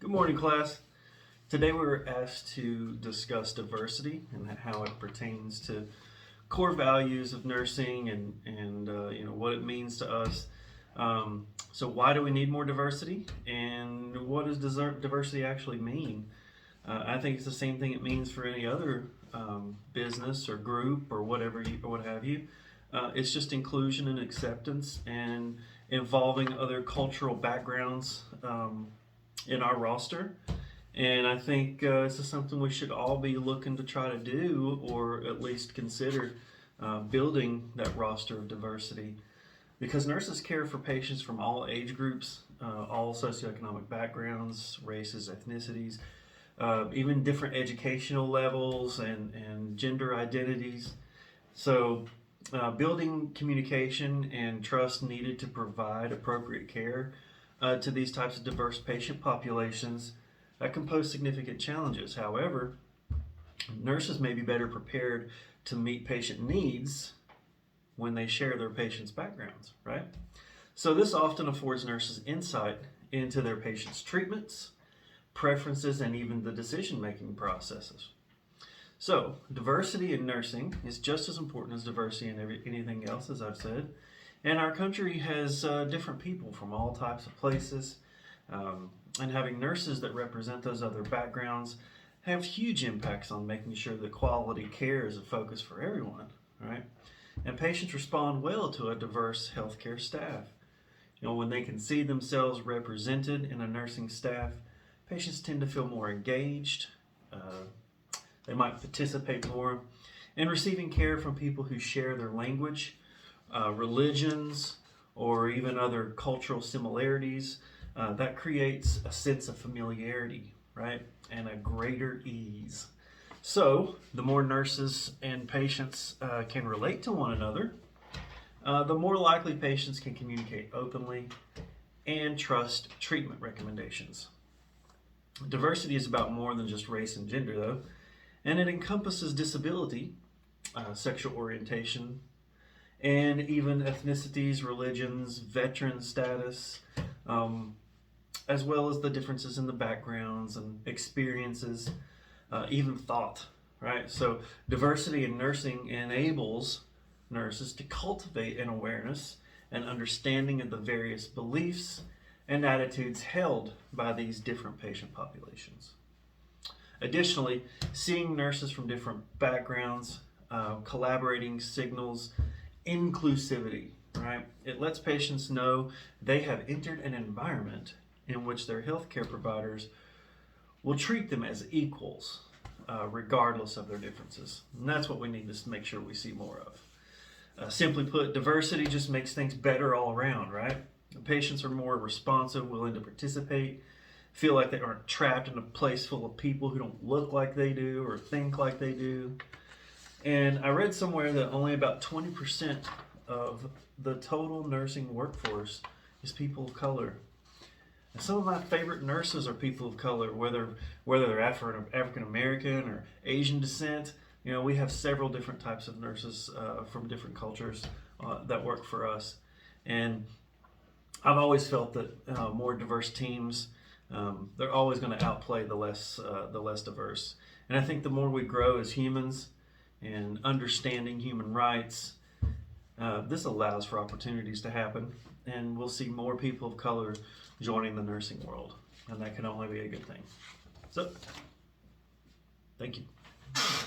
Good morning, class. Today we were asked to discuss diversity and how it pertains to core values of nursing and what it means to us. So why do we need more diversity, and what does diversity actually mean? I think it's the same thing it means for any other business or group or whatever or what have you. It's just inclusion and acceptance and involving other cultural backgrounds in our roster. And I think this is something we should all be looking to try to do, or at least consider building that roster of diversity. Because nurses care for patients from all age groups, all socioeconomic backgrounds, races, ethnicities, even different educational levels and gender identities. So, building communication and trust needed to provide appropriate care to these types of diverse patient populations that can pose significant challenges. However, nurses may be better prepared to meet patient needs when they share their patients' backgrounds, right? So this often affords nurses insight into their patients' treatments, preferences, and even the decision-making processes. So diversity in nursing is just as important as diversity in anything else, as I've said. And our country has different people from all types of places. And having nurses that represent those other backgrounds have huge impacts on making sure that quality care is a focus for everyone, right? And patients respond well to a diverse healthcare staff. When they can see themselves represented in a nursing staff, patients tend to feel more engaged. They might participate more in receiving care from people who share their language, religions, or even other cultural similarities. That creates a sense of familiarity, right? And a greater ease. So, the more nurses and patients can relate to one another, the more likely patients can communicate openly and trust treatment recommendations. Diversity is about more than just race and gender, though, and it encompasses disability, sexual orientation, and even ethnicities, religions, veteran status, as well as the differences in the backgrounds and experiences, even thought, right? So diversity in nursing enables nurses to cultivate an awareness and understanding of the various beliefs and attitudes held by these different patient populations. Additionally, seeing nurses from different backgrounds collaborating signals inclusivity, right? It lets patients know they have entered an environment in which their healthcare providers will treat them as equals, regardless of their differences. And that's what we need to make sure we see more of. Simply put, diversity just makes things better all around, right? The patients are more responsive, willing to participate, feel like they aren't trapped in a place full of people who don't look like they do or think like they do. And I read somewhere that only about 20% of the total nursing workforce is people of color. And some of my favorite nurses are people of color, whether they're African American or Asian descent. We have several different types of nurses from different cultures that work for us. And I've always felt that more diverse teams, they're always going to outplay the less diverse. And I think the more we grow as humans and understanding human rights, this allows for opportunities to happen, and we'll see more people of color joining the nursing world, and that can only be a good thing. So, thank you.